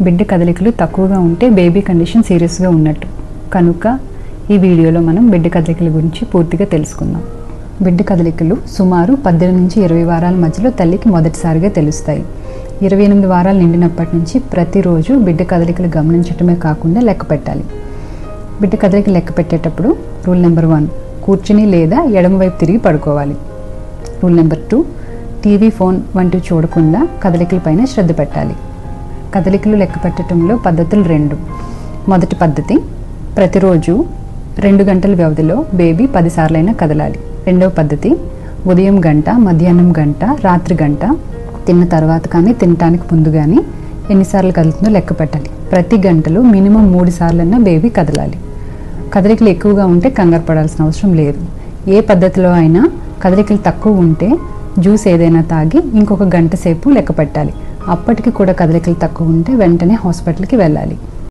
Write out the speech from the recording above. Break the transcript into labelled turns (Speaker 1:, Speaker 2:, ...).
Speaker 1: బిడ్డ కదలికలు తక్కువగా ఉంటే బేబీ కండిషన్ సీరియస్గా ఉన్నట్టు. కనుక ఈ వీడియోలో మనం బిడ్డ కదలికల గురించి పూర్తిగా తెలుసుకుందాం. బిడ్డ కదలికలు సుమారు 18 నుంచి 20 వారాల మధ్యలో తల్లికి మొదటిసారిగా తెలుస్తాయి. 28 వారాలు నిండినప్పటి నుంచి ప్రతిరోజు బిడ్డ కదలికలు గమనించటమే కాకుండా లెక్క పెట్టాలి. బిడ్డ కదలికలు లెక్క పెట్టేటప్పుడు రూల్ నెంబర్ 1, కూర్చుని లేదా ఎడమవైపు తిరిగి పడుకోవాలి. రూల్ నెంబర్ 2, టీవీ, ఫోన్ వంటివి చూడకుండా కదలికలపైన శ్రద్ధ పెట్టాలి. కదలికలు లెక్క పెట్టడంలో పద్ధతులు 2. మొదటి పద్ధతి, ప్రతిరోజు 2 గంటల వ్యవధిలో బేబీ 10 సార్లైనా కదలాలి. రెండవ పద్ధతి, ఉదయం గంట, మధ్యాహ్నం గంట, రాత్రి గంట, తిన్న తర్వాత కానీ తినటానికి ముందు కానీ ఎన్నిసార్లు కదులుతుందో లెక్క పెట్టాలి. ప్రతి గంటలో మినిమం 3 సార్లన్నా బేబీ కదలాలి. కదలికలు ఎక్కువగా ఉంటే కంగారు పడాల్సిన అవసరం లేదు. ఏ పద్ధతిలో అయినా కదలికలు తక్కువ ఉంటే జ్యూస్ ఏదైనా తాగి ఇంకొక గంట సేపు లెక్క పెట్టాలి. అప్పటికి కూడా కదలికలు తక్కువ ఉంటే వెంటనే హాస్పిటల్కి వెళ్ళాలి.